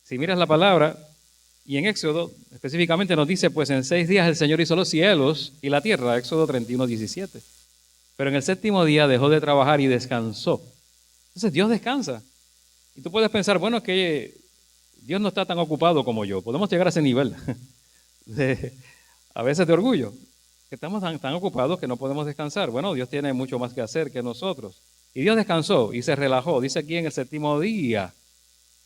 Si miras la palabra, y en Éxodo específicamente nos dice, pues en 6 días el Señor hizo los cielos y la tierra, Éxodo 31:17. Pero en el séptimo día dejó de trabajar y descansó. Entonces Dios descansa. Y tú puedes pensar, bueno, es que Dios no está tan ocupado como yo. Podemos llegar a ese nivel, a veces de orgullo, que estamos tan ocupados que no podemos descansar. Bueno, Dios tiene mucho más que hacer que nosotros. Y Dios descansó y se relajó. Dice aquí en el séptimo día.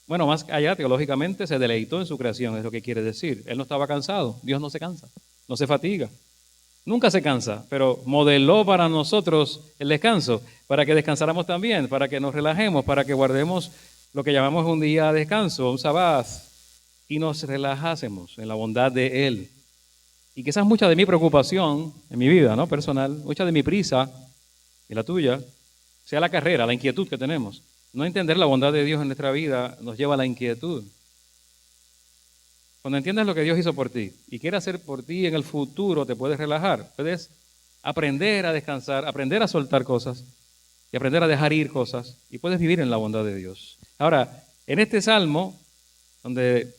Bueno, más allá, teológicamente, se deleitó en su creación, es lo que quiere decir. Él no estaba cansado. Dios no se cansa, no se fatiga. Nunca se cansa, pero modeló para nosotros el descanso, para que descansáramos también, para que nos relajemos, para que guardemos lo que llamamos un día de descanso, un sabbat, y nos relajásemos en la bondad de Él. Y quizás mucha de mi preocupación en mi vida, ¿no?, personal, mucha de mi prisa y la tuya, sea la carrera, la inquietud que tenemos. No entender la bondad de Dios en nuestra vida nos lleva a la inquietud. Cuando entiendes lo que Dios hizo por ti y quiere hacer por ti en el futuro, te puedes relajar, puedes aprender a descansar, aprender a soltar cosas y aprender a dejar ir cosas y puedes vivir en la bondad de Dios. Ahora, en este salmo, donde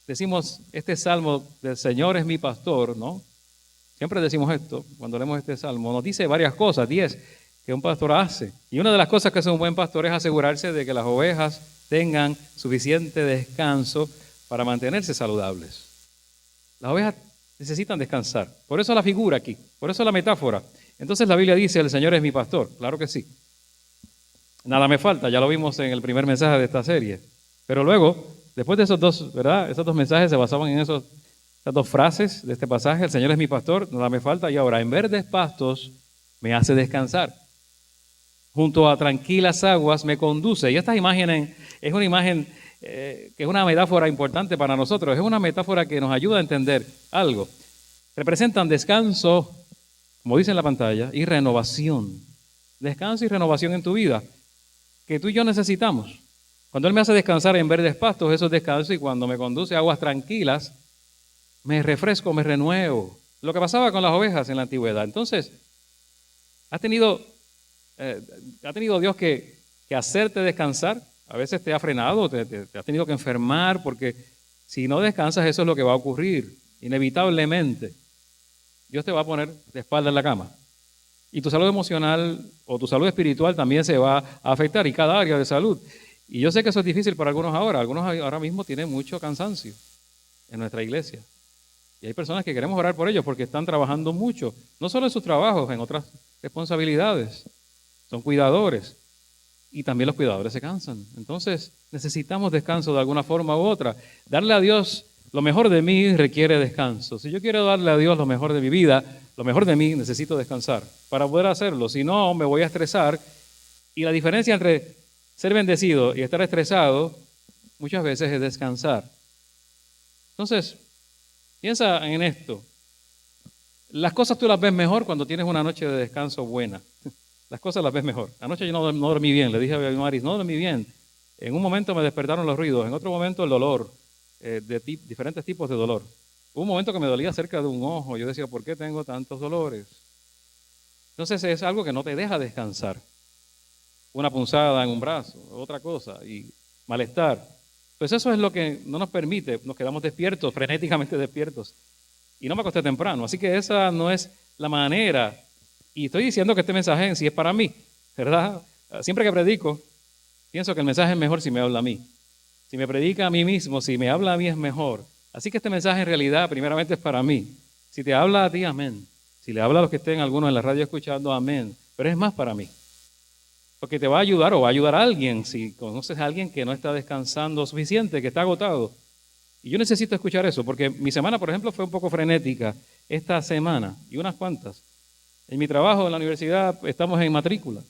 decimos este salmo del Señor es mi pastor, ¿no? Siempre decimos esto cuando leemos este salmo, nos dice varias cosas, 10 que un pastor hace. Y una de las cosas que hace un buen pastor es asegurarse de que las ovejas tengan suficiente descanso para mantenerse saludables. Las ovejas necesitan descansar. Por eso la figura aquí, por eso la metáfora. Entonces la Biblia dice, el Señor es mi pastor. Claro que sí. Nada me falta, ya lo vimos en el primer mensaje de esta serie. Pero luego, después de esos dos, ¿verdad? Esos dos mensajes se basaban en esas dos frases de este pasaje. El Señor es mi pastor, nada me falta. Y ahora, en verdes pastos me hace descansar. Junto a tranquilas aguas me conduce. Y esta imagen es una imagen que es una metáfora importante para nosotros. Es una metáfora que nos ayuda a entender algo. Representan descanso, como dice en la pantalla, y renovación. Descanso y renovación en tu vida, que tú y yo necesitamos. Cuando Él me hace descansar en verdes pastos, eso es descanso, y cuando me conduce a aguas tranquilas, me refresco, me renuevo. Lo que pasaba con las ovejas en la antigüedad. Entonces, ha tenido Dios que hacerte descansar. A veces te ha frenado, te has tenido que enfermar, porque si no descansas, eso es lo que va a ocurrir. Inevitablemente, Dios te va a poner de espalda en la cama. Y tu salud emocional o tu salud espiritual también se va a afectar, y cada área de salud. Y yo sé que eso es difícil para algunos ahora. Algunos ahora mismo tienen mucho cansancio en nuestra iglesia. Y hay personas que queremos orar por ellos porque están trabajando mucho, no solo en sus trabajos, en otras responsabilidades. Son cuidadores. Y también los cuidadores se cansan. Entonces necesitamos descanso de alguna forma u otra. Darle a Dios lo mejor de mí requiere descanso. Si yo quiero darle a Dios lo mejor de mi vida, lo mejor de mí, necesito descansar para poder hacerlo. Si no, me voy a estresar. Y la diferencia entre ser bendecido y estar estresado muchas veces es descansar. Entonces, piensa en esto. Las cosas tú las ves mejor cuando tienes una noche de descanso buena. Las cosas las ves mejor. Anoche yo no dormí bien, le dije a Maris, no dormí bien. En un momento me despertaron los ruidos, en otro momento el dolor, diferentes tipos de dolor. Hubo un momento que me dolía cerca de un ojo, yo decía, ¿por qué tengo tantos dolores? Entonces es algo que no te deja descansar. Una punzada en un brazo, otra cosa, y malestar. Pues eso es lo que no nos permite, nos quedamos despiertos, frenéticamente despiertos. Y no me acosté temprano, así que esa no es la manera. Y estoy diciendo que este mensaje en sí es para mí, ¿verdad? Siempre que predico, pienso que el mensaje es mejor si me habla a mí. Si me predica a mí mismo, si me habla a mí es mejor. Así que este mensaje en realidad primeramente es para mí. Si te habla a ti, amén. Si le habla a los que estén algunos en la radio escuchando, amén. Pero es más para mí. Porque te va a ayudar o va a ayudar a alguien. Si conoces a alguien que no está descansando suficiente, que está agotado. Y yo necesito escuchar eso, porque mi semana, por ejemplo, fue un poco frenética esta semana y unas cuantas. En mi trabajo en la universidad estamos en matrícula.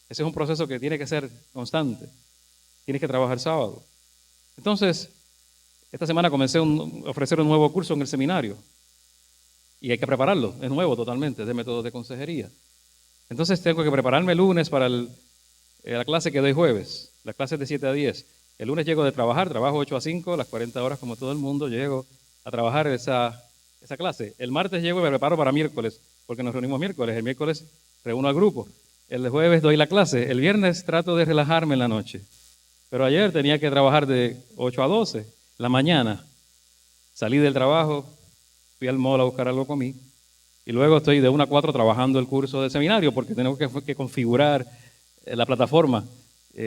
Ese es un proceso que tiene que ser constante. Tienes que trabajar sábado. Entonces, esta semana comencé a ofrecer un nuevo curso en el seminario. Y hay que prepararlo, es nuevo totalmente, es de métodos de consejería. Entonces tengo que prepararme el lunes para la clase que doy jueves. La clase es de 7 a 10. El lunes llego de trabajar, trabajo 8 a 5, las 40 horas como todo el mundo, llego a trabajar esa clase. El martes llego y me preparo para miércoles, porque nos reunimos miércoles. El miércoles reúno al grupo. El jueves doy la clase. El viernes trato de relajarme en la noche. Pero ayer tenía que trabajar de 8 a 12. La mañana salí del trabajo, fui al mall a buscar algo, comí, y luego estoy de 1 a 4 trabajando el curso del seminario porque tengo que configurar la plataforma,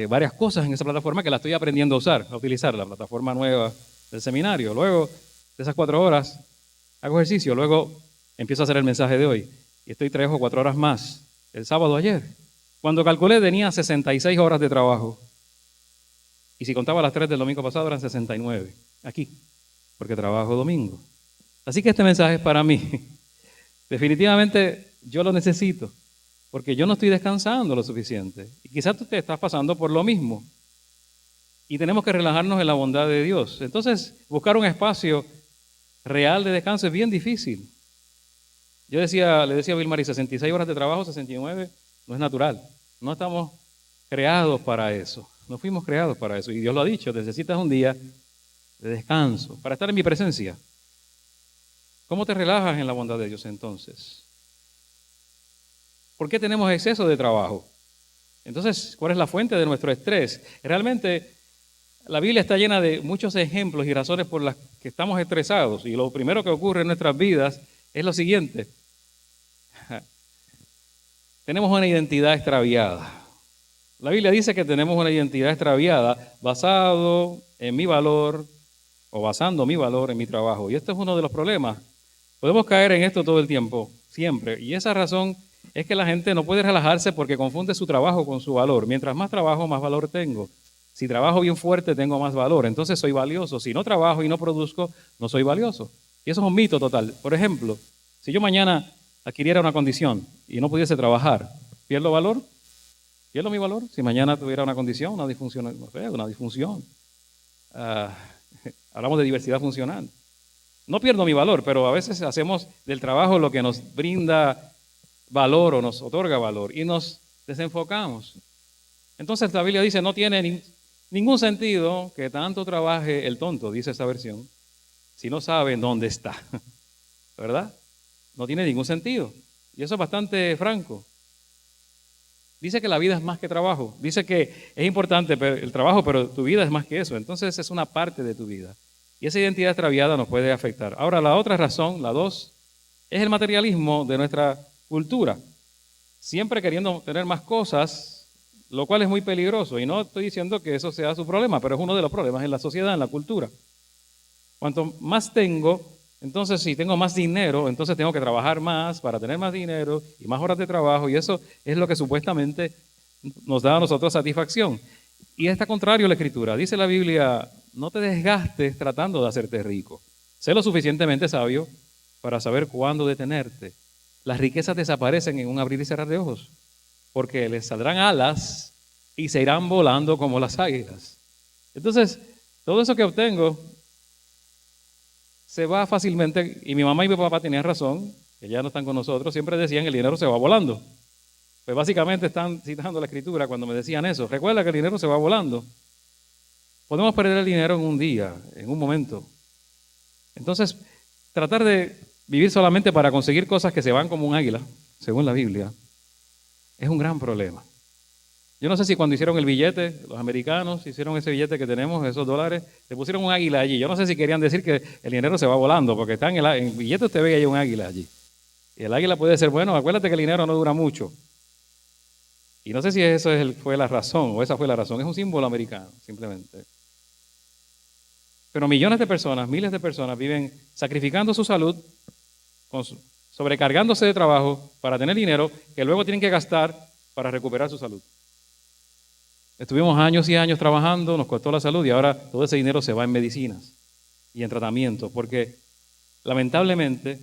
varias cosas en esa plataforma que la estoy aprendiendo a usar, a utilizar, la plataforma nueva del seminario. Luego de esas 4 horas hago ejercicio, luego empiezo a hacer el mensaje de hoy y estoy 3 o 4 horas más. El sábado ayer, cuando calculé tenía 66 horas de trabajo y si contaba las 3 del domingo pasado eran 69 aquí, porque trabajo domingo. Así que este mensaje es para mí. Definitivamente yo lo necesito, porque yo no estoy descansando lo suficiente. Y quizás tú te estás pasando por lo mismo. Y tenemos que relajarnos en la bondad de Dios. Entonces, buscar un espacio real de descanso es bien difícil. Le decía a Vilmar, 66 horas de trabajo, 69, no es natural. No estamos creados para eso. No fuimos creados para eso. Y Dios lo ha dicho, necesitas un día de descanso para estar en mi presencia. ¿Cómo te relajas en la bondad de Dios entonces? ¿Por qué tenemos exceso de trabajo? Entonces, ¿cuál es la fuente de nuestro estrés? Realmente, la Biblia está llena de muchos ejemplos y razones por las que estamos estresados. Y lo primero que ocurre en nuestras vidas es lo siguiente. Tenemos una identidad extraviada. La Biblia dice que tenemos una identidad extraviada basado en mi valor o basando mi valor en mi trabajo. Y este es uno de los problemas. Podemos caer en esto todo el tiempo, siempre. Y esa razón es que la gente no puede relajarse porque confunde su trabajo con su valor. Mientras más trabajo, más valor tengo. Si trabajo bien fuerte, tengo más valor. Entonces soy valioso. Si no trabajo y no produzco, no soy valioso. Y eso es un mito total. Por ejemplo, si yo mañana adquiriera una condición y no pudiese trabajar, ¿pierdo valor? ¿Pierdo mi valor? Si mañana tuviera una condición, una disfunción, no sé, una disfunción. Hablamos de diversidad funcional. No pierdo mi valor, pero a veces hacemos del trabajo lo que nos brinda valor o nos otorga valor y nos desenfocamos. Entonces la Biblia dice, no tiene ningún sentido que tanto trabaje el tonto, dice esta versión, si no sabe en dónde está, ¿verdad? No tiene ningún sentido. Y eso es bastante franco. Dice que la vida es más que trabajo. Dice que es importante el trabajo, pero tu vida es más que eso. Entonces es una parte de tu vida. Y esa identidad extraviada nos puede afectar. Ahora, la otra razón, la 2, es el materialismo de nuestra cultura. Siempre queriendo tener más cosas, lo cual es muy peligroso. Y no estoy diciendo que eso sea su problema, pero es uno de los problemas en la sociedad, en la cultura. Cuanto más tengo, entonces si tengo más dinero, entonces tengo que trabajar más para tener más dinero y más horas de trabajo. Y eso es lo que supuestamente nos da a nosotros satisfacción. Y está contrario a la Escritura. Dice la Biblia, no te desgastes tratando de hacerte rico. Sé lo suficientemente sabio para saber cuándo detenerte. Las riquezas desaparecen en un abrir y cerrar de ojos, porque les saldrán alas y se irán volando como las águilas. Entonces, todo eso que obtengo se va fácilmente, y mi mamá y mi papá tenían razón, que ya no están con nosotros, siempre decían que el dinero se va volando. Pues básicamente están citando la Escritura cuando me decían eso. Recuerda que el dinero se va volando. Podemos perder el dinero en un día, en un momento. Entonces, tratar de vivir solamente para conseguir cosas que se van como un águila, según la Biblia, es un gran problema. Yo no sé si cuando hicieron el billete, los americanos hicieron ese billete que tenemos, esos dólares, le pusieron un águila allí. Yo no sé si querían decir que el dinero se va volando, porque está en el billete usted ve que hay un águila allí. Y el águila puede ser, bueno, acuérdate que el dinero no dura mucho. Y no sé si eso fue la razón, o esa fue la razón. Es un símbolo americano, simplemente. Pero millones de personas, miles de personas viven sacrificando su salud, sobrecargándose de trabajo para tener dinero que luego tienen que gastar para recuperar su salud. Estuvimos años y años trabajando, nos costó la salud y ahora todo ese dinero se va en medicinas y en tratamiento, porque lamentablemente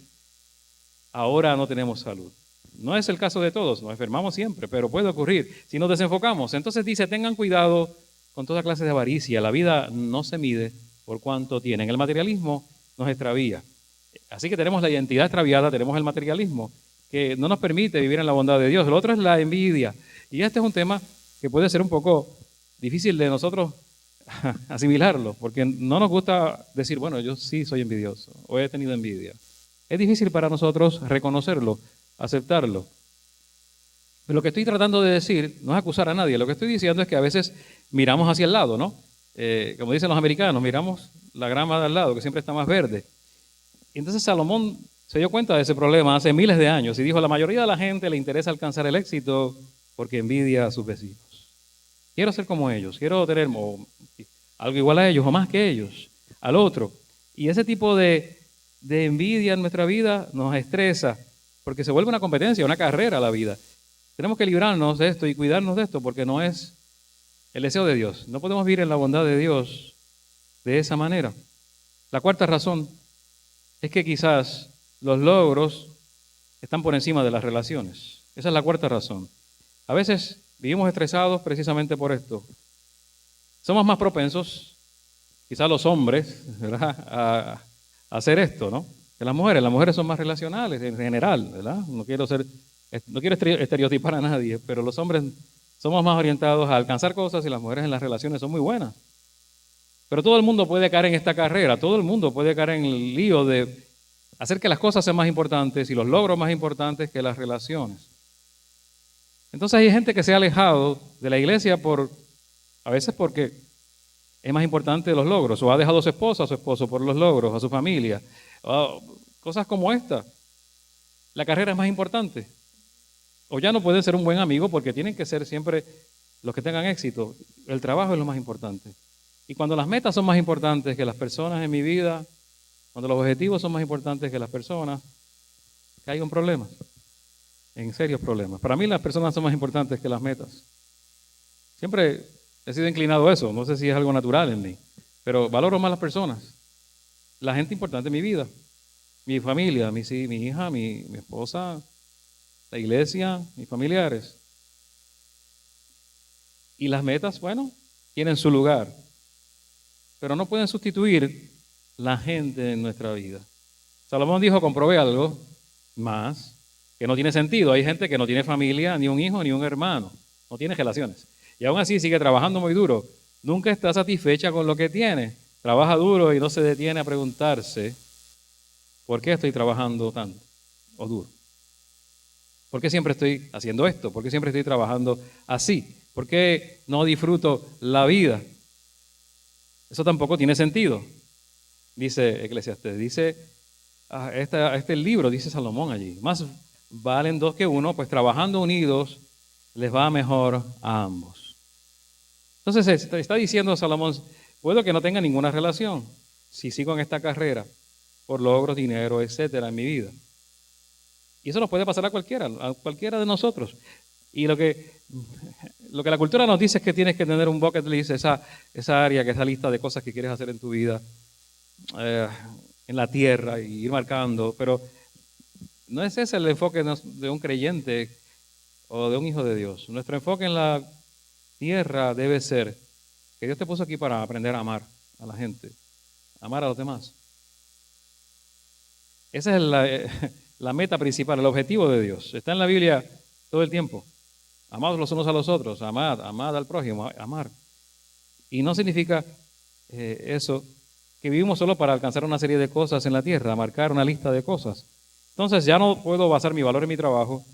ahora no tenemos salud. No es el caso de todos, nos enfermamos siempre, pero puede ocurrir si nos desenfocamos. Entonces dice, tengan cuidado con toda clase de avaricia. La vida no se mide por cuánto tienen. El materialismo nos extravía. Así que tenemos la identidad extraviada, tenemos el materialismo, que no nos permite vivir en la bondad de Dios. Lo otro es la envidia. Y este es un tema que puede ser un poco difícil de nosotros asimilarlo, porque no nos gusta decir, bueno, yo sí soy envidioso, o he tenido envidia. Es difícil para nosotros reconocerlo, aceptarlo. Pero lo que estoy tratando de decir no es acusar a nadie, lo que estoy diciendo es que a veces miramos hacia el lado, ¿no? Como dicen los americanos, miramos la grama de al lado, que siempre está más verde. Y entonces Salomón se dio cuenta de ese problema hace miles de años y dijo, la mayoría de la gente le interesa alcanzar el éxito porque envidia a sus vecinos. Quiero ser como ellos, quiero tener algo igual a ellos o más que ellos, al otro. Y ese tipo de envidia en nuestra vida nos estresa porque se vuelve una competencia, una carrera a la vida. Tenemos que librarnos de esto y cuidarnos de esto porque no es el deseo de Dios. No podemos vivir en la bondad de Dios de esa manera. La cuarta razón es que quizás los logros están por encima de las relaciones. Esa es la cuarta razón. A veces vivimos estresados precisamente por esto. Somos más propensos, quizás los hombres, ¿verdad?, a hacer esto, ¿no? Que las mujeres son más relacionales en general, ¿verdad? No quiero estereotipar a nadie, pero los hombres somos más orientados a alcanzar cosas y las mujeres en las relaciones son muy buenas. Pero todo el mundo puede caer en esta carrera, todo el mundo puede caer en el lío de hacer que las cosas sean más importantes y los logros más importantes que las relaciones. Entonces hay gente que se ha alejado de la iglesia a veces porque es más importante los logros, o ha dejado a su esposa, a su esposo por los logros, a su familia, cosas como esta. La carrera es más importante. O ya no pueden ser un buen amigo porque tienen que ser siempre los que tengan éxito. El trabajo es lo más importante. Y cuando las metas son más importantes que las personas en mi vida, cuando los objetivos son más importantes que las personas, que hay un problema, en serios problemas. Para mí las personas son más importantes que las metas. Siempre he sido inclinado a eso, no sé si es algo natural en mí, pero valoro más las personas. La gente importante en mi vida, mi familia, mi hija, mi esposa, la iglesia, mis familiares. Y las metas, bueno, tienen su lugar, pero no pueden sustituir la gente en nuestra vida. Salomón dijo, comprobé algo más que no tiene sentido. Hay gente que no tiene familia, ni un hijo, ni un hermano, no tiene relaciones. Y aún así sigue trabajando muy duro. Nunca está satisfecha con lo que tiene. Trabaja duro y no se detiene a preguntarse, ¿por qué estoy trabajando tanto o duro? ¿Por qué siempre estoy haciendo esto? ¿Por qué siempre estoy trabajando así? ¿Por qué no disfruto la vida? Eso tampoco tiene sentido, dice Eclesiastés. Dice, este libro, dice Salomón allí, más valen dos que uno, pues trabajando unidos les va mejor a ambos. Entonces está diciendo Salomón, puedo que no tenga ninguna relación si sigo en esta carrera por logros, dinero, etcétera, en mi vida. Y eso nos puede pasar a cualquiera de nosotros. Y lo que la cultura nos dice es que tienes que tener un bucket list, esa área, esa lista de cosas que quieres hacer en tu vida, en la tierra, y ir marcando. Pero no es ese el enfoque de un creyente o de un hijo de Dios. Nuestro enfoque en la tierra debe ser que Dios te puso aquí para aprender a amar a la gente, amar a los demás. Esa es la meta principal, el objetivo de Dios. Está en la Biblia todo el tiempo. Amados los unos a los otros, amad al prójimo, amar. Y no significa eso que vivimos solo para alcanzar una serie de cosas en la tierra, marcar una lista de cosas. Entonces ya no puedo basar mi valor en mi trabajo,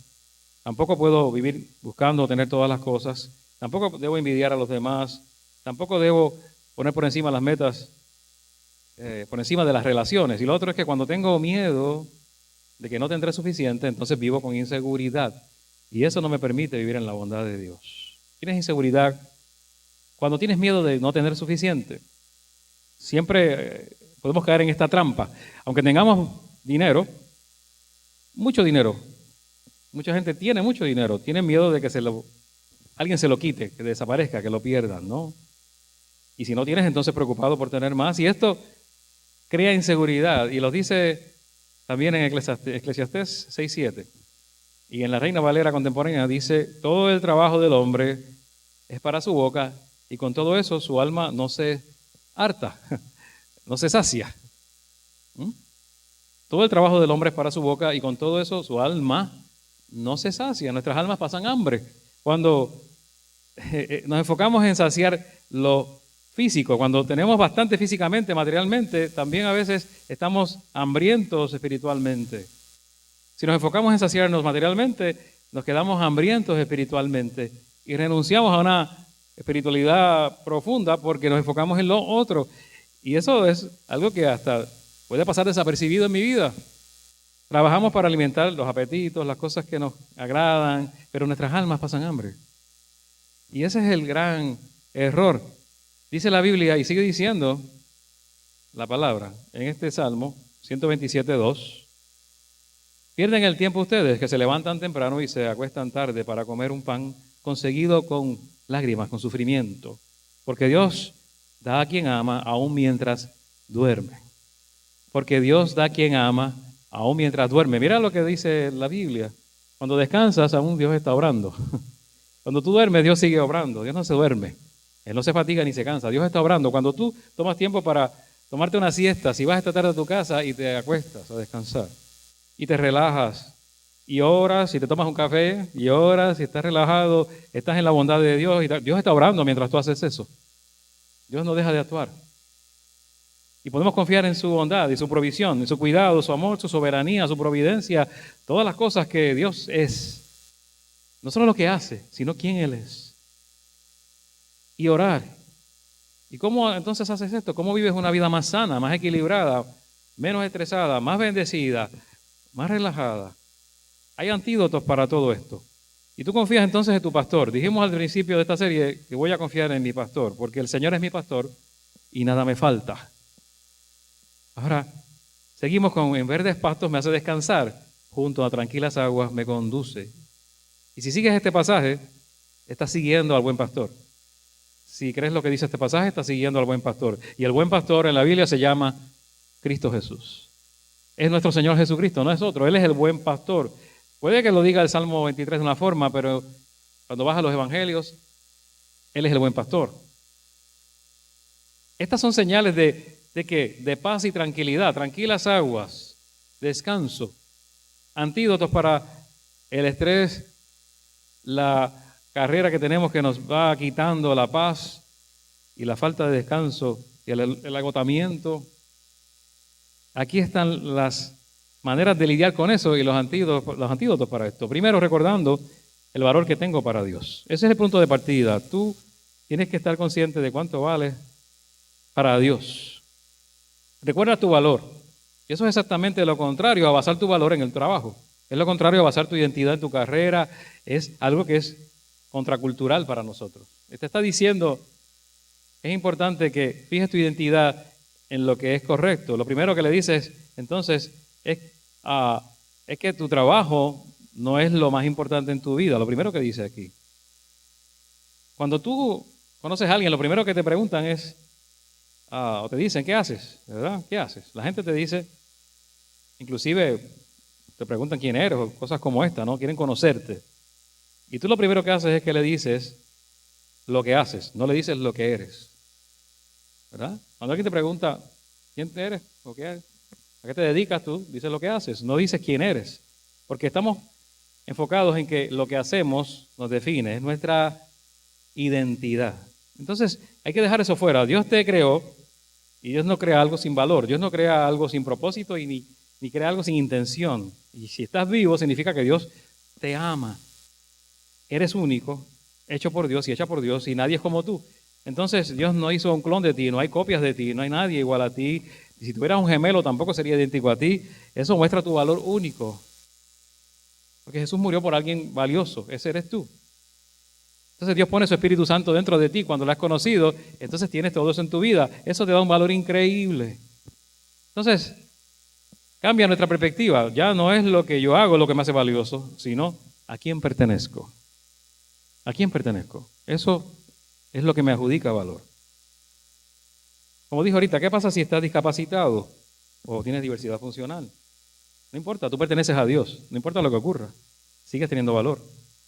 tampoco puedo vivir buscando tener todas las cosas, tampoco debo envidiar a los demás, tampoco debo poner por encima las metas, por encima de las relaciones. Y lo otro es que cuando tengo miedo de que no tendré suficiente, entonces vivo con inseguridad. Y eso no me permite vivir en la bondad de Dios. ¿Tienes inseguridad? Cuando tienes miedo de no tener suficiente, siempre podemos caer en esta trampa. Aunque tengamos dinero, mucho dinero, mucha gente tiene mucho dinero, tiene miedo de que alguien se lo quite, que desaparezca, que lo pierdan, ¿no? Y si no tienes, entonces preocupado por tener más. Y esto crea inseguridad. Y lo dice también en Eclesiastés 6:7. Y en la Reina Valera contemporánea dice, todo el trabajo del hombre es para su boca y con todo eso su alma no se harta, no se sacia. Todo el trabajo del hombre es para su boca y con todo eso su alma no se sacia. Nuestras almas pasan hambre. Cuando nos enfocamos en saciar lo físico, cuando tenemos bastante físicamente, materialmente, también a veces estamos hambrientos espiritualmente. Si nos enfocamos en saciarnos materialmente, nos quedamos hambrientos espiritualmente y renunciamos a una espiritualidad profunda porque nos enfocamos en lo otro. Y eso es algo que hasta puede pasar desapercibido en mi vida. Trabajamos para alimentar los apetitos, las cosas que nos agradan, pero nuestras almas pasan hambre. Y ese es el gran error. Dice la Biblia, y sigue diciendo la palabra, en este Salmo 127:2, pierden el tiempo ustedes que se levantan temprano y se acuestan tarde para comer un pan conseguido con lágrimas, con sufrimiento. Porque Dios da a quien ama aún mientras duerme. Porque Dios da a quien ama aún mientras duerme. Mira lo que dice la Biblia. Cuando descansas, aún Dios está obrando. Cuando tú duermes, Dios sigue obrando. Dios no se duerme. Él no se fatiga ni se cansa. Dios está obrando. Cuando tú tomas tiempo para tomarte una siesta, si vas esta tarde a tu casa y te acuestas a descansar y te relajas y oras y te tomas un café y oras y estás relajado, estás en la bondad de Dios y Dios está obrando mientras tú haces eso. Dios no deja de actuar. Y podemos confiar en su bondad y su provisión, en su cuidado, su amor, su soberanía, su providencia, todas las cosas que Dios es. No solo lo que hace, sino quién Él es. Y orar. ¿Y cómo entonces haces esto? ¿Cómo vives una vida más sana, más equilibrada, menos estresada, más bendecida, más relajada? Hay antídotos para todo esto. Y tú confías entonces en tu pastor. Dijimos al principio de esta serie que voy a confiar en mi pastor, porque el Señor es mi pastor y nada me falta. Ahora, seguimos con en verdes pastos me hace descansar, junto a tranquilas aguas me conduce. Y si sigues este pasaje, estás siguiendo al buen pastor. Si crees lo que dice este pasaje, estás siguiendo al buen pastor. Y el buen pastor en la Biblia se llama Cristo Jesús. Es nuestro Señor Jesucristo, no es otro. Él es el buen pastor. Puede que lo diga el Salmo 23 de una forma, pero cuando vas a los evangelios, Él es el buen pastor. Estas son señales ¿de qué? De paz y tranquilidad, tranquilas aguas, descanso, antídotos para el estrés, la carrera que tenemos que nos va quitando la paz y la falta de descanso y el agotamiento. Aquí están las maneras de lidiar con eso y los antídotos para esto. Primero, recordando el valor que tengo para Dios. Ese es el punto de partida. Tú tienes que estar consciente de cuánto vales para Dios. Recuerda tu valor. Eso es exactamente lo contrario a basar tu valor en el trabajo. Es lo contrario a basar tu identidad en tu carrera. Es algo que es contracultural para nosotros. Te está diciendo, es importante que fijes tu identidad en lo que es correcto. Lo primero que le dices, entonces, es que tu trabajo no es lo más importante en tu vida. Lo primero que dice aquí. Cuando tú conoces a alguien, lo primero que te preguntan es, o te dicen, ¿qué haces? ¿Verdad? ¿Qué haces? La gente te dice, inclusive te preguntan quién eres o cosas como esta, ¿no? Quieren conocerte. Y tú lo primero que haces es que le dices lo que haces, no le dices lo que eres. ¿Verdad? Cuando alguien te pregunta, ¿quién eres? ¿O qué eres? ¿A qué te dedicas tú? Dices lo que haces, no dices quién eres. Porque estamos enfocados en que lo que hacemos nos define, es nuestra identidad. Entonces, hay que dejar eso fuera. Dios te creó y Dios no crea algo sin valor. Dios no crea algo sin propósito y ni crea algo sin intención. Y si estás vivo, significa que Dios te ama. Eres único, hecho por Dios y hecha por Dios, y nadie es como tú. Entonces, Dios no hizo un clon de ti, no hay copias de ti, no hay nadie igual a ti. Y si tuvieras un gemelo, tampoco sería idéntico a ti. Eso muestra tu valor único. Porque Jesús murió por alguien valioso, ese eres tú. Entonces Dios pone su Espíritu Santo dentro de ti cuando lo has conocido, entonces tienes todo eso en tu vida. Eso te da un valor increíble. Entonces, cambia nuestra perspectiva. Ya no es lo que yo hago lo que me hace valioso, sino a quién pertenezco. ¿A quién pertenezco? Eso es lo que me adjudica valor. Como dijo ahorita, ¿qué pasa si estás discapacitado o tienes diversidad funcional? No importa, tú perteneces a Dios, no importa lo que ocurra, sigues teniendo valor.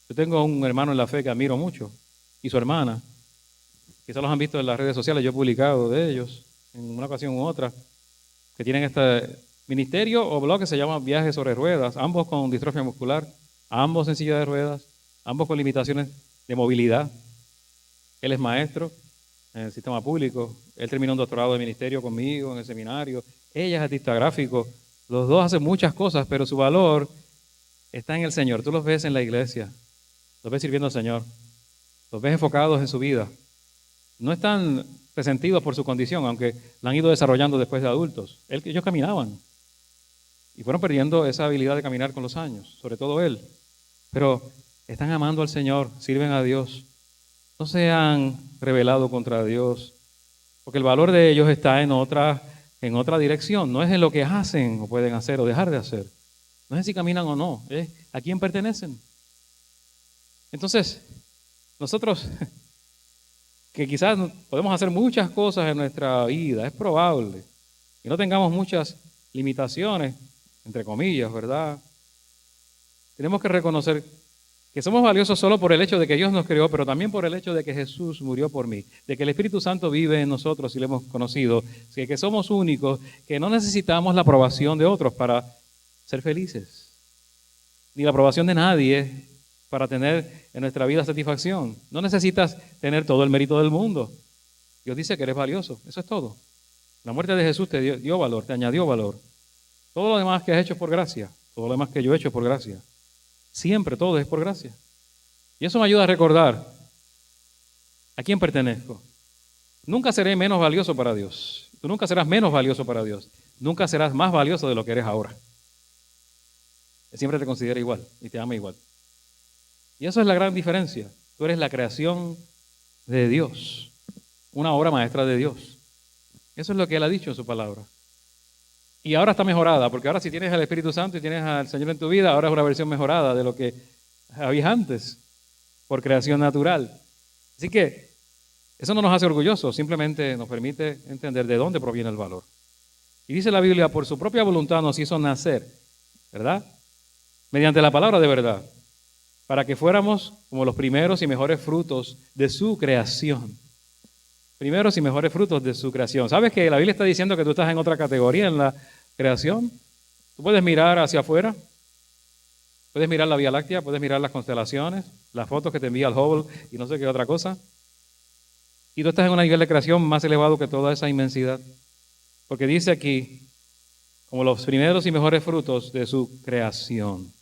Yo tengo un hermano en la fe que admiro mucho y su hermana, quizás los han visto en las redes sociales, yo he publicado de ellos en una ocasión u otra, que tienen este ministerio o blog que se llama Viajes sobre Ruedas, ambos con distrofia muscular, ambos en silla de ruedas, ambos con limitaciones de movilidad. Él es maestro en el sistema público, él terminó un doctorado de ministerio conmigo en el seminario, ella es artista gráfico, los dos hacen muchas cosas, pero su valor está en el Señor. Tú los ves en la iglesia, los ves sirviendo al Señor, los ves enfocados en su vida, no están resentidos por su condición, aunque la han ido desarrollando después de adultos. Ellos caminaban y fueron perdiendo esa habilidad de caminar con los años, sobre todo él. Pero están amando al Señor, sirven a Dios. No se han rebelado contra Dios, porque el valor de ellos está en otra dirección. No es en lo que hacen o pueden hacer o dejar de hacer. No es si caminan o no, es a quién pertenecen. Entonces, nosotros que quizás podemos hacer muchas cosas en nuestra vida, es probable, y no tengamos muchas limitaciones, entre comillas, ¿verdad? Tenemos que reconocer que somos valiosos solo por el hecho de que Dios nos creó, pero también por el hecho de que Jesús murió por mí, de que el Espíritu Santo vive en nosotros y lo hemos conocido, que somos únicos, que no necesitamos la aprobación de otros para ser felices, ni la aprobación de nadie para tener en nuestra vida satisfacción. No necesitas tener todo el mérito del mundo. Dios dice que eres valioso, eso es todo. La muerte de Jesús te dio valor, te añadió valor. Todo lo demás que has hecho es por gracia, todo lo demás que yo he hecho es por gracia. Siempre todo es por gracia. Y eso me ayuda a recordar a quién pertenezco. Nunca seré menos valioso para Dios. Tú nunca serás menos valioso para Dios. Nunca serás más valioso de lo que eres ahora. Él siempre te considera igual y te ama igual. Y eso es la gran diferencia. Tú eres la creación de Dios, una obra maestra de Dios. Eso es lo que Él ha dicho en su palabra. Y ahora está mejorada, porque ahora si tienes al Espíritu Santo y tienes al Señor en tu vida, ahora es una versión mejorada de lo que habías antes, por creación natural. Así que eso no nos hace orgullosos, simplemente nos permite entender de dónde proviene el valor. Y dice la Biblia, por su propia voluntad nos hizo nacer, ¿verdad? Mediante la palabra de verdad, para que fuéramos como los primeros y mejores frutos de su creación. Primeros y mejores frutos de su creación. ¿Sabes que la Biblia está diciendo que tú estás en otra categoría en la creación? Tú puedes mirar hacia afuera, puedes mirar la Vía Láctea, puedes mirar las constelaciones, las fotos que te envía el Hubble y no sé qué otra cosa. Y tú estás en un nivel de creación más elevado que toda esa inmensidad. Porque dice aquí, como los primeros y mejores frutos de su creación.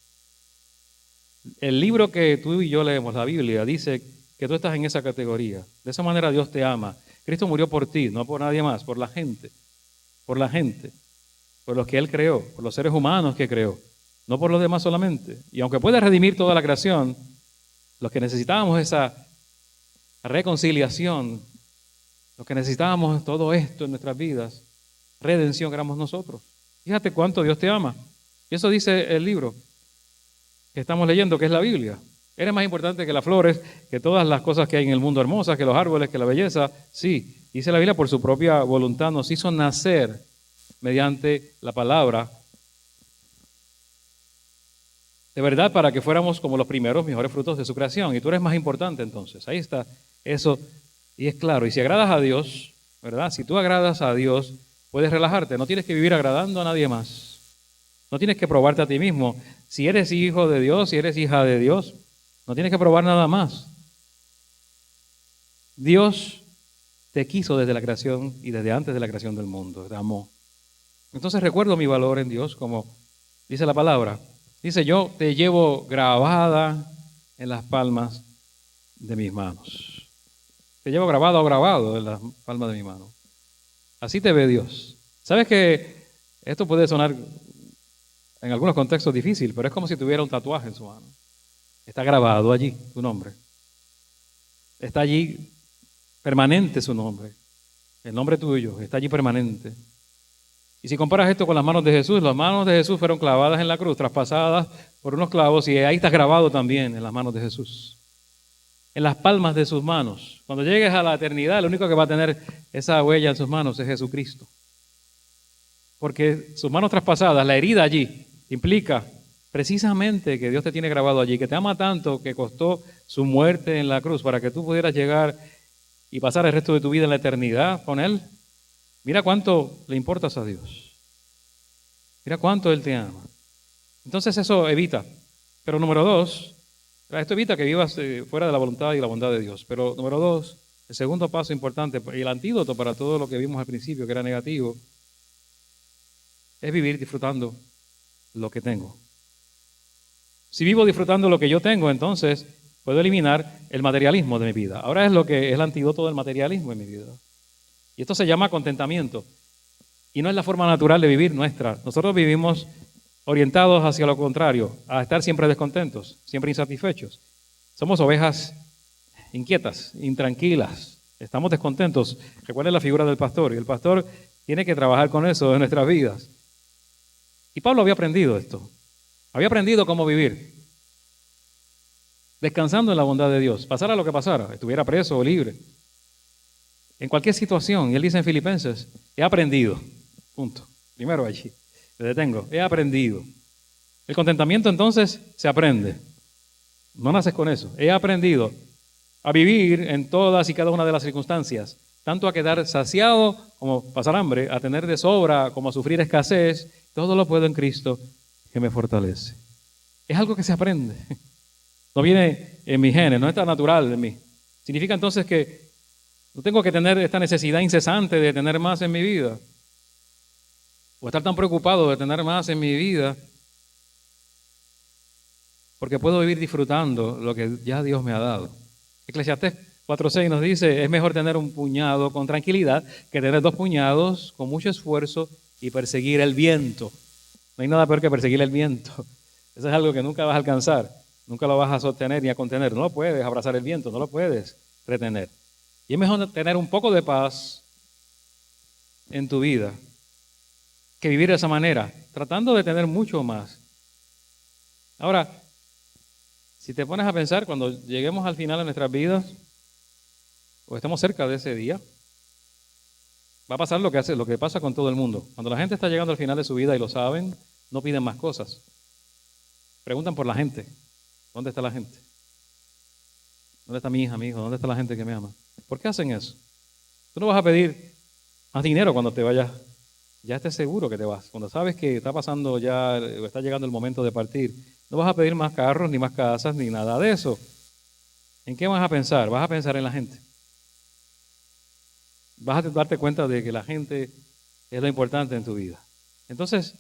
El libro que tú y yo leemos, la Biblia, dice que tú estás en esa categoría. De esa manera Dios te ama. Cristo murió por ti, no por nadie más, por la gente, por los que Él creó, por los seres humanos que creó, no por los demás solamente. Y aunque puede redimir toda la creación, los que necesitábamos esa reconciliación, los que necesitábamos todo esto en nuestras vidas, redención éramos nosotros. Fíjate cuánto Dios te ama. Y eso dice el libro que estamos leyendo, que es la Biblia. Eres más importante que las flores, que todas las cosas que hay en el mundo hermosas, que los árboles, que la belleza. Sí, dice la Biblia, por su propia voluntad nos hizo nacer mediante la palabra de verdad para que fuéramos como los primeros mejores frutos de su creación. Y tú eres más importante entonces. Ahí está eso. Y es claro. Y si agradas a Dios, ¿verdad? Si tú agradas a Dios, puedes relajarte. No tienes que vivir agradando a nadie más. No tienes que probarte a ti mismo. Si eres hijo de Dios, si eres hija de Dios, no tienes que probar nada más. Dios te quiso desde la creación y desde antes de la creación del mundo. Te amó. Entonces recuerdo mi valor en Dios, como dice la palabra. Dice, yo te llevo grabada en las palmas de mis manos. Te llevo grabado o grabado en las palmas de mi mano. Así te ve Dios. ¿Sabes que esto puede sonar en algunos contextos difícil, pero es como si tuviera un tatuaje en su mano? Está grabado allí tu nombre. Está allí permanente su nombre. El nombre tuyo está allí permanente. Y si comparas esto con las manos de Jesús, las manos de Jesús fueron clavadas en la cruz, traspasadas por unos clavos, y ahí estás grabado también en las manos de Jesús. En las palmas de sus manos. Cuando llegues a la eternidad, el único que va a tener esa huella en sus manos es Jesucristo. Porque sus manos traspasadas, la herida allí, implica precisamente que Dios te tiene grabado allí, que te ama tanto que costó su muerte en la cruz para que tú pudieras llegar y pasar el resto de tu vida en la eternidad con Él. Mira cuánto le importas a Dios. Mira cuánto Él te ama. Entonces eso evita. Pero número 2, esto evita que vivas fuera de la voluntad y la bondad de Dios. Pero número 2, el segundo paso importante y el antídoto para todo lo que vimos al principio, que era negativo, es vivir disfrutando lo que tengo. Si vivo disfrutando lo que yo tengo, entonces Puedo eliminar el materialismo de mi vida. Ahora es lo que es el antídoto del materialismo en mi vida. Y esto se llama contentamiento. Y no es la forma natural de vivir nuestra. Nosotros vivimos orientados hacia lo contrario, a estar siempre descontentos, siempre insatisfechos. Somos ovejas inquietas, intranquilas. Estamos descontentos. Recuerden la figura del pastor. Y el pastor tiene que trabajar con eso en nuestras vidas. Y Pablo había aprendido esto. Había aprendido cómo vivir. Descansando en la bondad de Dios. Pasara lo que pasara, estuviera preso o libre. En cualquier situación. Y él dice en Filipenses, he aprendido. Punto. Primero allí. Me detengo. He aprendido. El contentamiento entonces se aprende. No naces con eso. He aprendido a vivir en todas y cada una de las circunstancias. Tanto a quedar saciado como pasar hambre, a tener de sobra como a sufrir escasez. Todo lo puedo en Cristo que me fortalece. Es algo que se aprende. No viene en mis genes, no está natural en mí. Significa entonces que no tengo que tener esta necesidad incesante de tener más en mi vida. O estar tan preocupado de tener más en mi vida. Porque puedo vivir disfrutando lo que ya Dios me ha dado. Eclesiastés 4:6 nos dice, es mejor tener un puñado con tranquilidad que tener 2 puñados con mucho esfuerzo y perseguir el viento. No hay nada peor que perseguir el viento. Eso es algo que nunca vas a alcanzar. Nunca lo vas a sostener ni a contener. No lo puedes abrazar el viento, no lo puedes retener. Y es mejor tener un poco de paz en tu vida que vivir de esa manera, tratando de tener mucho más. Ahora, si te pones a pensar, cuando lleguemos al final de nuestras vidas, o estemos cerca de ese día, va a pasar lo que pasa con todo el mundo. Cuando la gente está llegando al final de su vida y lo saben, no piden más cosas. Preguntan por la gente. ¿Dónde está la gente? ¿Dónde está mi hija, mi hijo? ¿Dónde está la gente que me ama? ¿Por qué hacen eso? Tú no vas a pedir más dinero cuando te vayas. Ya estés seguro que te vas. Cuando sabes que está pasando ya, o está llegando el momento de partir, no vas a pedir más carros, ni más casas, ni nada de eso. ¿En qué vas a pensar? Vas a pensar en la gente. Vas a darte cuenta de que la gente es lo importante en tu vida. Entonces,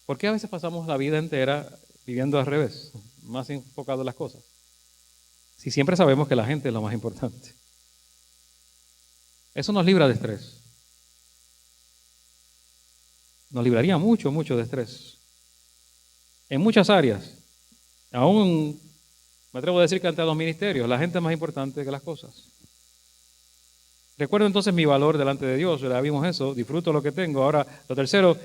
¿por qué a veces pasamos la vida entera viviendo al revés, más enfocado en las cosas? Si siempre sabemos que la gente es lo más importante. Eso nos libra de estrés. Nos libraría mucho, mucho de estrés. En muchas áreas. Aún me atrevo a decir que ante los ministerios, la gente es más importante que las cosas. Recuerdo entonces mi valor delante de Dios, ya vimos eso, disfruto lo que tengo. Ahora, lo tercero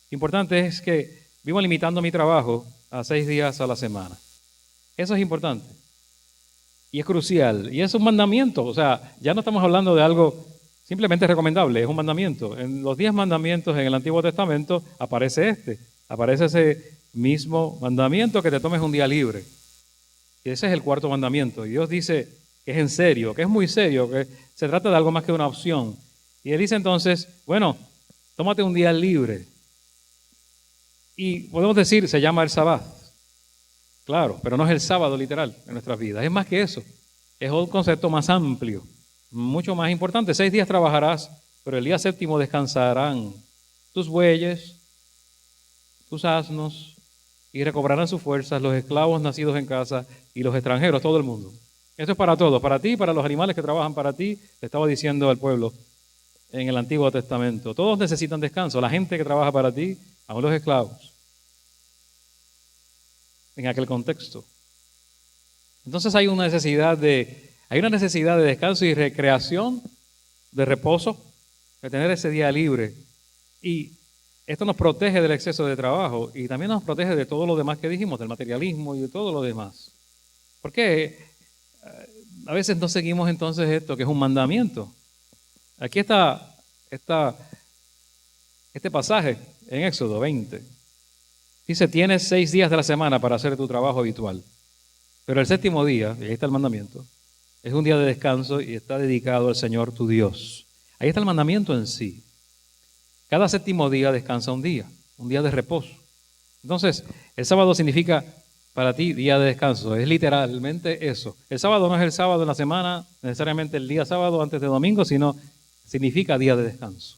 importante es que vivo limitando mi trabajo a 6 días a la semana. Eso es importante. Y es crucial. Y es un mandamiento. O sea, ya no estamos hablando de algo simplemente recomendable, es un mandamiento. En los 10 mandamientos en el Antiguo Testamento aparece aparece ese mismo mandamiento, que te tomes un día libre. Y ese es el 4.º mandamiento. Y Dios dice que es en serio, que es muy serio, que se trata de algo más que una opción. Y Él dice entonces, bueno, tómate un día libre. Y podemos decir, se llama el Sabbat. Claro, pero no es el sábado literal en nuestras vidas. Es más que eso. Es un concepto más amplio, mucho más importante. 6 días trabajarás, pero el día 7º descansarán tus bueyes, tus asnos, y recobrarán sus fuerzas los esclavos nacidos en casa y los extranjeros, todo el mundo. Esto es para todos, para ti y para los animales que trabajan para ti, le estaba diciendo al pueblo en el Antiguo Testamento. Todos necesitan descanso, la gente que trabaja para ti, aún los esclavos. En aquel contexto. Entonces hay una necesidad de descanso y recreación, de reposo, de tener ese día libre. Y esto nos protege del exceso de trabajo y también nos protege de todo lo demás que dijimos, del materialismo y de todo lo demás. Porque a veces no seguimos entonces esto, que es un mandamiento. Aquí está este pasaje en Éxodo 20. Dice, tienes 6 días de la semana para hacer tu trabajo habitual. Pero el 7º día, y ahí está el mandamiento, es un día de descanso y está dedicado al Señor tu Dios. Ahí está el mandamiento en sí. Cada 7º día descansa un día de reposo. Entonces, el sábado significa para ti día de descanso, es literalmente eso. El sábado no es el sábado en la semana, necesariamente el día sábado antes de domingo, sino significa día de descanso.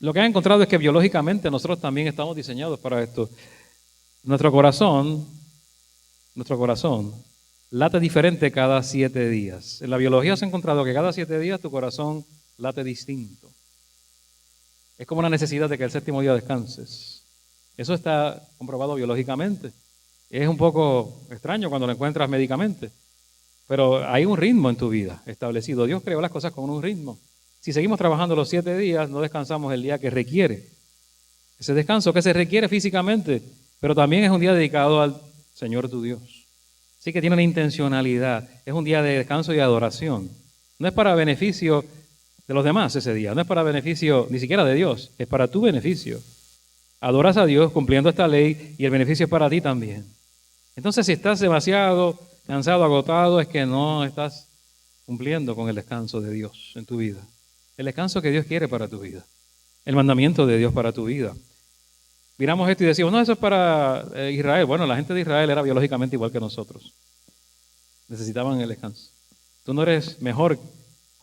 Lo que han encontrado es que biológicamente nosotros también estamos diseñados para esto. Nuestro corazón late diferente cada 7 días. En la biología se ha encontrado que cada 7 días tu corazón late distinto. Es como una necesidad de que el séptimo día descanses. Eso está comprobado biológicamente. Es un poco extraño cuando lo encuentras médicamente, pero hay un ritmo en tu vida establecido. Dios creó las cosas con un ritmo. Si seguimos trabajando los 7 días, no descansamos el día que requiere. Ese descanso que se requiere físicamente, pero también es un día dedicado al Señor tu Dios. Así que tiene una intencionalidad. Es un día de descanso y adoración. No es para beneficio de los demás ese día. No es para beneficio ni siquiera de Dios. Es para tu beneficio. Adoras a Dios cumpliendo esta ley y el beneficio es para ti también. Entonces, si estás demasiado cansado, agotado, es que no estás cumpliendo con el descanso de Dios en tu vida. El descanso que Dios quiere para tu vida. El mandamiento de Dios para tu vida. Miramos esto y decimos, no, eso es para Israel. Bueno, la gente de Israel era biológicamente igual que nosotros. Necesitaban el descanso. Tú no eres mejor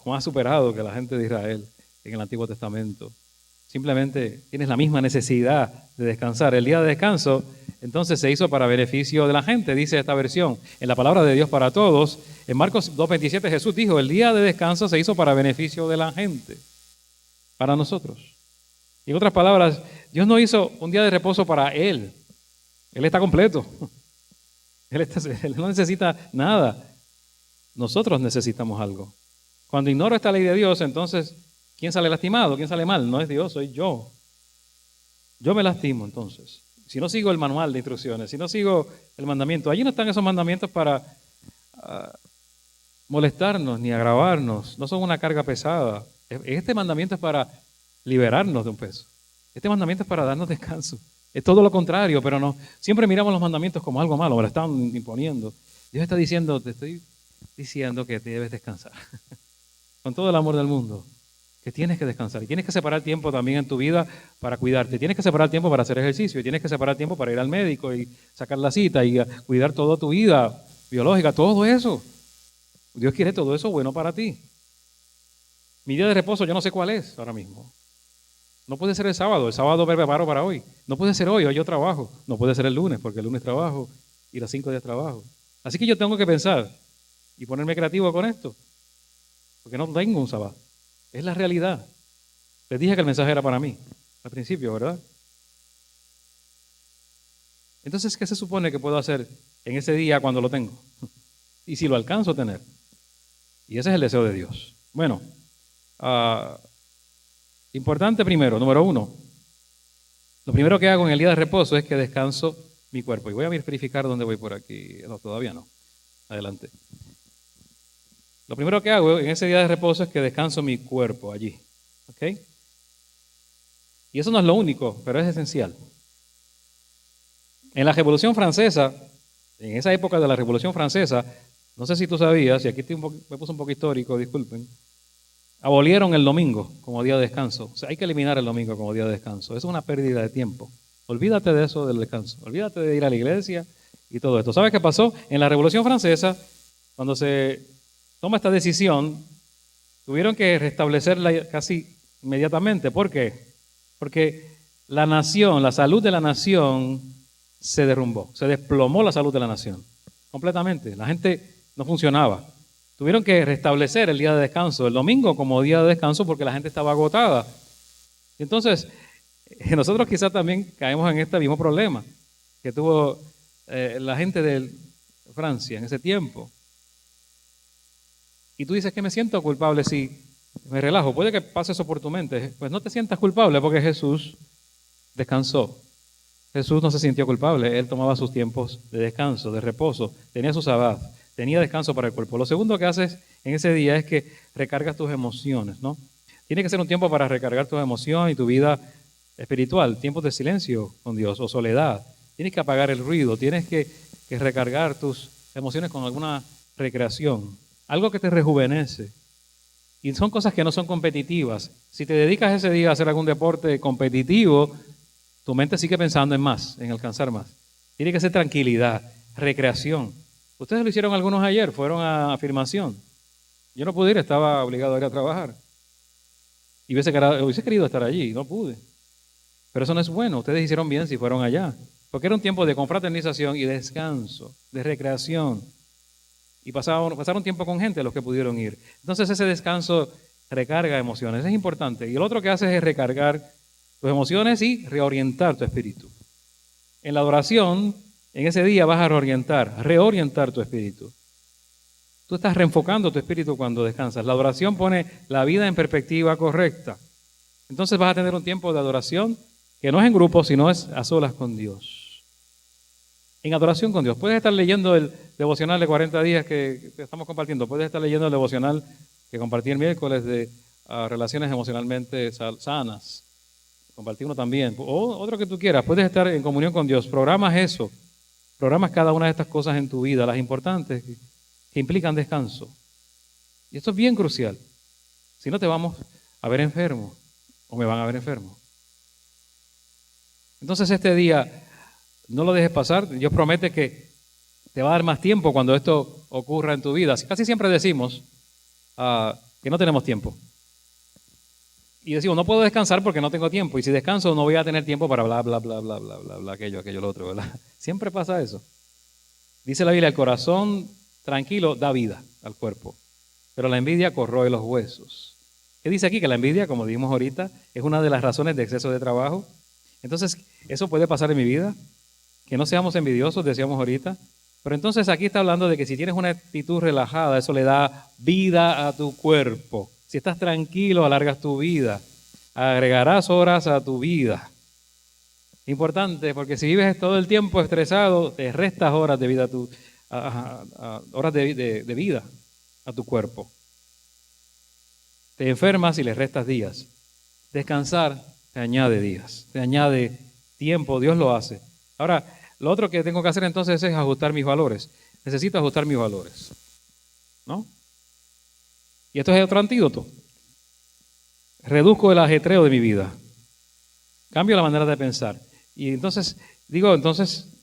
o más superado que la gente de Israel en el Antiguo Testamento. Simplemente tienes la misma necesidad de descansar. El día de descanso, entonces, se hizo para beneficio de la gente, dice esta versión. En la palabra de Dios para todos, en Marcos 2:27 Jesús dijo, el día de descanso se hizo para beneficio de la gente, para nosotros. En otras palabras, Dios no hizo un día de reposo para Él. Él está completo. Él no necesita nada. Nosotros necesitamos algo. Cuando ignoro esta ley de Dios, entonces, ¿quién sale lastimado? ¿Quién sale mal? No es Dios, soy yo. Yo me lastimo entonces. Si no sigo el manual de instrucciones, si no sigo el mandamiento, allí no están esos mandamientos para molestarnos ni agravarnos. No son una carga pesada. Este mandamiento es para liberarnos de un peso. Este mandamiento es para darnos descanso. Es todo lo contrario, pero no. Siempre miramos los mandamientos como algo malo, me lo están imponiendo. Dios está diciendo, te estoy diciendo que te debes descansar. Con todo el amor del mundo. Que tienes que descansar. Y tienes que separar tiempo también en tu vida para cuidarte. Tienes que separar tiempo para hacer ejercicio. Y tienes que separar tiempo para ir al médico y sacar la cita y cuidar toda tu vida biológica. Todo eso. Dios quiere todo eso bueno para ti. Mi día de reposo yo no sé cuál es ahora mismo. No puede ser el sábado me preparo para hoy. No puede ser hoy yo trabajo. No puede ser el lunes, porque el lunes trabajo y los 5 días trabajo. Así que yo tengo que pensar y ponerme creativo con esto, porque no tengo un sábado. Es la realidad. Les dije que el mensaje era para mí, al principio, ¿verdad? Entonces, ¿qué se supone que puedo hacer en ese día cuando lo tengo? Y si lo alcanzo a tener. Y ese es el deseo de Dios. Bueno, importante primero, número 1. Lo primero que hago en el día de reposo es que descanso mi cuerpo. Y voy a verificar dónde voy por aquí. No, todavía no. Adelante. Lo primero que hago en ese día de reposo es que descanso mi cuerpo allí. ¿Ok? Y eso no es lo único, pero es esencial. En la Revolución Francesa, en esa época de la Revolución Francesa, no sé si tú sabías, y aquí me puse un poco histórico, disculpen, abolieron el domingo como día de descanso. O sea, hay que eliminar el domingo como día de descanso. Eso es una pérdida de tiempo. Olvídate de eso del descanso. Olvídate de ir a la iglesia y todo esto. ¿Sabes qué pasó? En la Revolución Francesa, cuando se toma esta decisión, tuvieron que restablecerla casi inmediatamente. ¿Por qué? Porque la nación, la salud de la nación se derrumbó, se desplomó la salud de la nación completamente. La gente no funcionaba. Tuvieron que restablecer el día de descanso, el domingo como día de descanso porque la gente estaba agotada. Entonces, nosotros quizás también caemos en este mismo problema que tuvo la gente de Francia en ese tiempo. Y tú dices que me siento culpable si me relajo. Puede que pase eso por tu mente. Pues no te sientas culpable porque Jesús descansó. Jesús no se sintió culpable. Él tomaba sus tiempos de descanso, de reposo. Tenía su sabbat. Tenía descanso para el cuerpo. Lo segundo que haces en ese día es que recargas tus emociones, ¿no? Tiene que ser un tiempo para recargar tus emociones y tu vida espiritual. Tiempos de silencio con Dios o soledad. Tienes que apagar el ruido. Tienes que recargar tus emociones con alguna recreación. Algo que te rejuvenece. Y son cosas que no son competitivas. Si te dedicas ese día a hacer algún deporte competitivo, tu mente sigue pensando en más, en alcanzar más. Tiene que ser tranquilidad, recreación. Ustedes lo hicieron algunos ayer, fueron a afirmación. Yo no pude ir, estaba obligado a ir a trabajar. Y hubiese querido estar allí, no pude. Pero eso no es bueno, ustedes hicieron bien si fueron allá. Porque era un tiempo de confraternización y de descanso, de recreación. Y pasaron tiempo con gente los que pudieron ir. Entonces ese descanso recarga emociones, es importante. Y el otro que hace es recargar tus emociones y reorientar tu espíritu. En la adoración, en ese día vas a reorientar tu espíritu. Tú estás reenfocando tu espíritu cuando descansas. La adoración pone la vida en perspectiva correcta. Entonces vas a tener un tiempo de adoración que no es en grupo, sino es a solas con Dios. En adoración con Dios. Puedes estar leyendo el devocional de 40 días que estamos compartiendo. Puedes estar leyendo el devocional que compartí el miércoles de relaciones emocionalmente sanas. Compartí uno también. O otro que tú quieras. Puedes estar en comunión con Dios. Programas eso. Programas cada una de estas cosas en tu vida. Las importantes que implican descanso. Y esto es bien crucial. Si no te vamos a ver enfermo. O me van a ver enfermo. Entonces este día no lo dejes pasar. Dios promete que te va a dar más tiempo cuando esto ocurra en tu vida. Casi siempre decimos que no tenemos tiempo. Y decimos, no puedo descansar porque no tengo tiempo. Y si descanso no voy a tener tiempo para bla, bla, bla, bla, bla, bla, bla, aquello, lo otro, ¿verdad? Siempre pasa eso. Dice la Biblia, el corazón tranquilo da vida al cuerpo, pero la envidia corroe los huesos. ¿Qué dice aquí? Que la envidia, como dijimos ahorita, es una de las razones de exceso de trabajo. Entonces, ¿eso puede pasar en mi vida? Que no seamos envidiosos, decíamos ahorita. Pero entonces aquí está hablando de que si tienes una actitud relajada, eso le da vida a tu cuerpo. Si estás tranquilo, alargas tu vida. Agregarás horas a tu vida. Importante, porque si vives todo el tiempo estresado, te restas horas de vida horas de vida a tu cuerpo. Te enfermas y le restas días. Descansar te añade días, te añade tiempo, Dios lo hace. Ahora, lo otro que tengo que hacer entonces es ajustar mis valores. Necesito ajustar mis valores, ¿no? Y esto es otro antídoto. Reduzco el ajetreo de mi vida. Cambio la manera de pensar. Y entonces,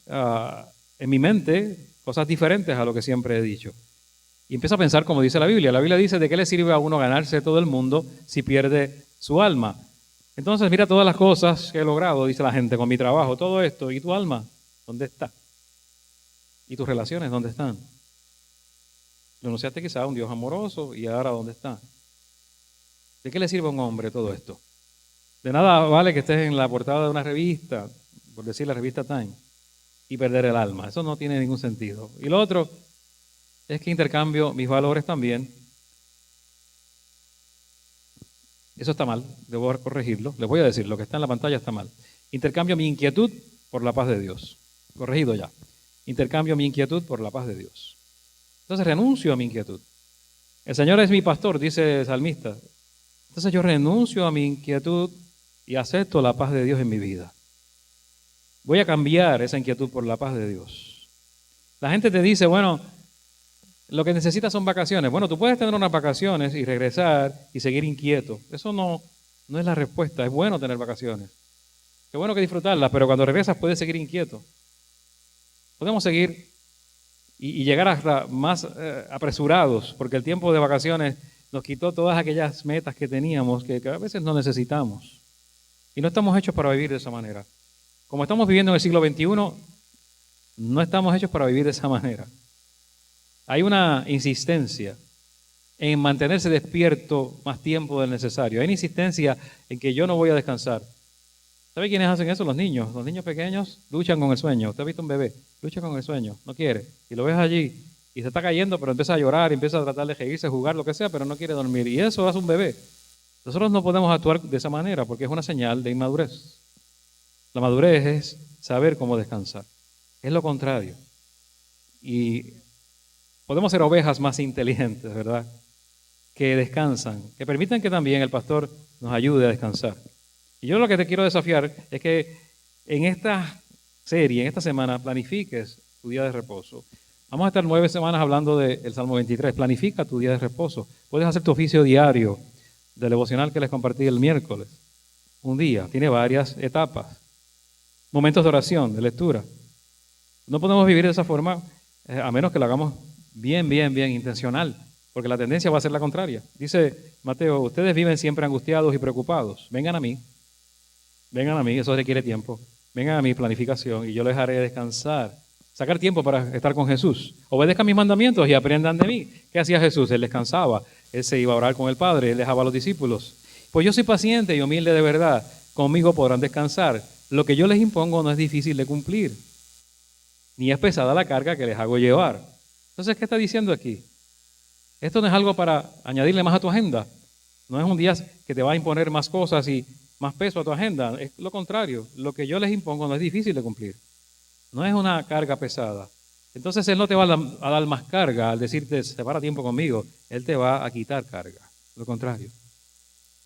en mi mente, cosas diferentes a lo que siempre he dicho. Y empiezo a pensar como dice la Biblia. La Biblia dice, ¿de qué le sirve a uno ganarse todo el mundo si pierde su alma? Entonces, mira todas las cosas que he logrado, dice la gente, con mi trabajo, todo esto. ¿Y tu alma? ¿Dónde está? ¿Y tus relaciones? ¿Dónde están? Renunciaste quizá a un Dios amoroso y ahora ¿dónde está? ¿De qué le sirve a un hombre todo esto? De nada vale que estés en la portada de una revista, por decir la revista Time, y perder el alma. Eso no tiene ningún sentido. Y lo otro es que intercambio mis valores también. Eso está mal, debo corregirlo. Les voy a decir, lo que está en la pantalla está mal. Intercambio mi inquietud por la paz de Dios. Corregido ya. Intercambio mi inquietud por la paz de Dios. Entonces renuncio a mi inquietud. El Señor es mi pastor, dice el salmista. Entonces yo renuncio a mi inquietud y acepto la paz de Dios en mi vida. Voy a cambiar esa inquietud por la paz de Dios. La gente te dice, bueno, lo que necesitas son vacaciones. Bueno, tú puedes tener unas vacaciones y regresar y seguir inquieto. Eso no es la respuesta. Es bueno tener vacaciones. Qué bueno que disfrutarlas, pero cuando regresas puedes seguir inquieto. Podemos seguir y llegar hasta más apresurados, porque el tiempo de vacaciones nos quitó todas aquellas metas que teníamos que a veces no necesitamos. Y no estamos hechos para vivir de esa manera. Como estamos viviendo en el siglo XXI, no estamos hechos para vivir de esa manera. Hay una insistencia en mantenerse despierto más tiempo del necesario. Hay una insistencia en que yo no voy a descansar. ¿Sabe quiénes hacen eso? Los niños. Los niños pequeños luchan con el sueño. ¿Usted ha visto un bebé? Lucha con el sueño. No quiere. Y lo ves allí y se está cayendo, pero empieza a llorar, empieza a tratar de reírse, jugar, lo que sea, pero no quiere dormir. Y eso hace un bebé. Nosotros no podemos actuar de esa manera porque es una señal de inmadurez. La madurez es saber cómo descansar. Es lo contrario. Y podemos ser ovejas más inteligentes, ¿verdad? Que descansan, que permitan que también el pastor nos ayude a descansar. Y yo lo que te quiero desafiar es que en esta serie, en esta semana, planifiques tu día de reposo. Vamos a estar 9 semanas hablando del Salmo 23. Planifica tu día de reposo. Puedes hacer tu oficio diario del devocional que les compartí el miércoles. Un día, tiene varias etapas. Momentos de oración, de lectura. No podemos vivir de esa forma a menos que lo hagamos bien intencional, porque la tendencia va a ser la contraria. Dice Mateo, ustedes viven siempre angustiados y preocupados. Vengan a mí, eso requiere tiempo. vengan a mi planificación y yo les haré descansar. Sacar tiempo para estar con Jesús. Obedezcan mis mandamientos y aprendan de mí. ¿Qué hacía Jesús? Él descansaba. Él se iba a orar con el Padre. Él dejaba a los discípulos. Pues yo soy paciente y humilde de verdad. Conmigo podrán descansar. Lo que yo les impongo no es difícil de cumplir, ni es pesada la carga que les hago llevar. Entonces, ¿qué está diciendo aquí? Esto no es algo para añadirle más a tu agenda. No es un día que te va a imponer más cosas y más peso a tu agenda. Es lo contrario. Lo que yo les impongo no es difícil de cumplir. No es una carga pesada. Entonces Él no te va a dar más carga al decirte, separa tiempo conmigo. Él te va a quitar carga. Lo contrario.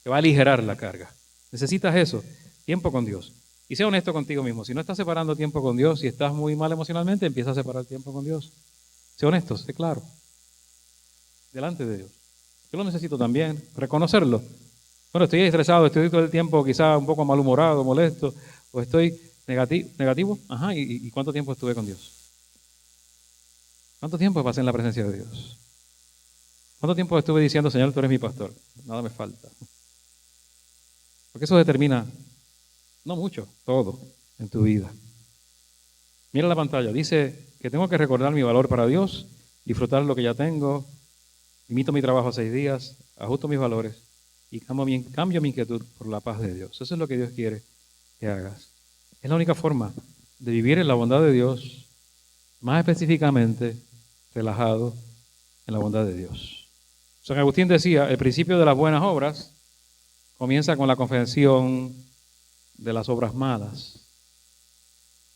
Te va a aligerar la carga. Necesitas eso, tiempo con Dios. Y sé honesto contigo mismo. Si no estás separando tiempo con Dios, si estás muy mal emocionalmente, empieza a separar tiempo con Dios. Sé honesto, sé claro. Delante de Dios. Yo lo necesito también, reconocerlo. Bueno, estoy estresado, estoy todo el tiempo quizá un poco malhumorado, molesto, o estoy negativo. Ajá, ¿y cuánto tiempo estuve con Dios? ¿Cuánto tiempo pasé en la presencia de Dios? ¿Cuánto tiempo estuve diciendo, Señor, tú eres mi pastor? Nada me falta. Porque eso determina, no mucho, todo en tu vida. Mira la pantalla, dice que tengo que recordar mi valor para Dios, disfrutar lo que ya tengo, limito mi trabajo a 6 días, ajusto mis valores y cambio mi inquietud por la paz de Dios. Eso es lo que Dios quiere que hagas. Es la única forma de vivir en la bondad de Dios, más específicamente, relajado en la bondad de Dios. San Agustín decía, el principio de las buenas obras comienza con la confesión de las obras malas,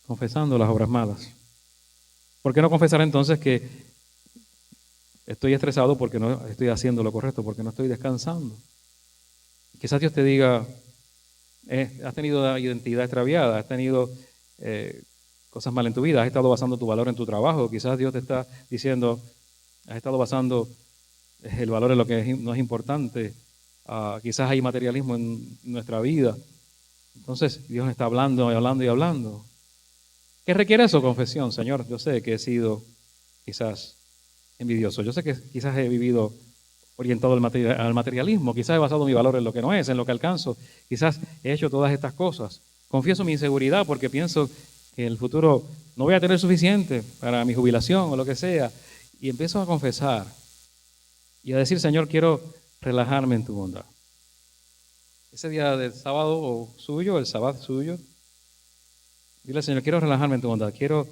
confesando las obras malas. ¿Por qué no confesar entonces que estoy estresado porque no estoy haciendo lo correcto, porque no estoy descansando? Quizás Dios te diga, has tenido una identidad extraviada, has tenido cosas mal en tu vida, has estado basando tu valor en tu trabajo, quizás Dios te está diciendo, has estado basando el valor en lo que no es importante, quizás hay materialismo en nuestra vida. Entonces Dios está hablando y hablando y hablando. ¿Qué requiere eso? Confesión. Señor, yo sé que he sido quizás envidioso, yo sé que quizás he vivido orientado al materialismo, quizás he basado mi valor en lo que no es, en lo que alcanzo, quizás he hecho todas estas cosas. Confieso mi inseguridad porque pienso que en el futuro no voy a tener suficiente para mi jubilación o lo que sea, y empiezo a confesar y a decir, Señor, quiero relajarme en tu bondad. Ese día del sábado suyo, el sábado suyo, dile, Señor, quiero relajarme en tu bondad, quiero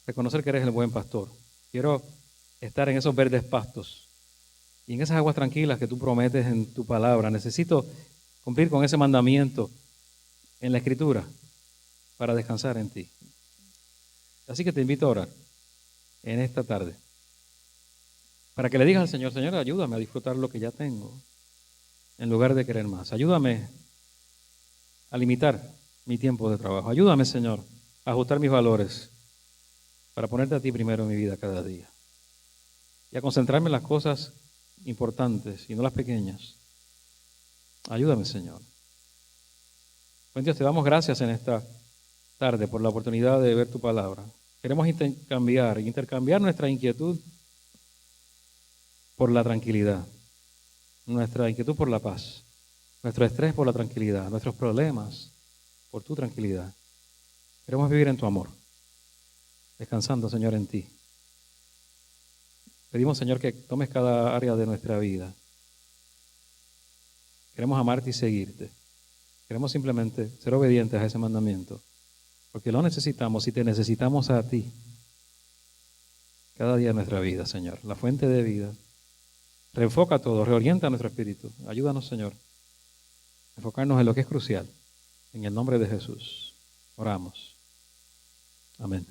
reconocer que eres el buen pastor, quiero estar en esos verdes pastos y en esas aguas tranquilas que tú prometes en tu palabra. Necesito cumplir con ese mandamiento en la Escritura para descansar en ti. Así que te invito a orar en esta tarde para que le digas al Señor, Señor, ayúdame a disfrutar lo que ya tengo en lugar de querer más. Ayúdame a limitar mi tiempo de trabajo. Ayúdame, Señor, a ajustar mis valores para ponerte a ti primero en mi vida cada día y a concentrarme en las cosas importantes y no las pequeñas. Ayúdame, Señor. Buen Dios, te damos gracias en esta tarde por la oportunidad de ver tu palabra. Queremos intercambiar nuestra inquietud por la tranquilidad, nuestra inquietud por la paz, nuestro estrés por la tranquilidad, nuestros problemas por tu tranquilidad. Queremos vivir en tu amor, descansando, Señor, en ti. Pedimos, Señor, que tomes cada área de nuestra vida. Queremos amarte y seguirte. Queremos simplemente ser obedientes a ese mandamiento, porque lo necesitamos y te necesitamos a ti cada día de nuestra vida, Señor. La fuente de vida. Reenfoca todo, reorienta nuestro espíritu. Ayúdanos, Señor, a enfocarnos en lo que es crucial. En el nombre de Jesús, oramos. Amén.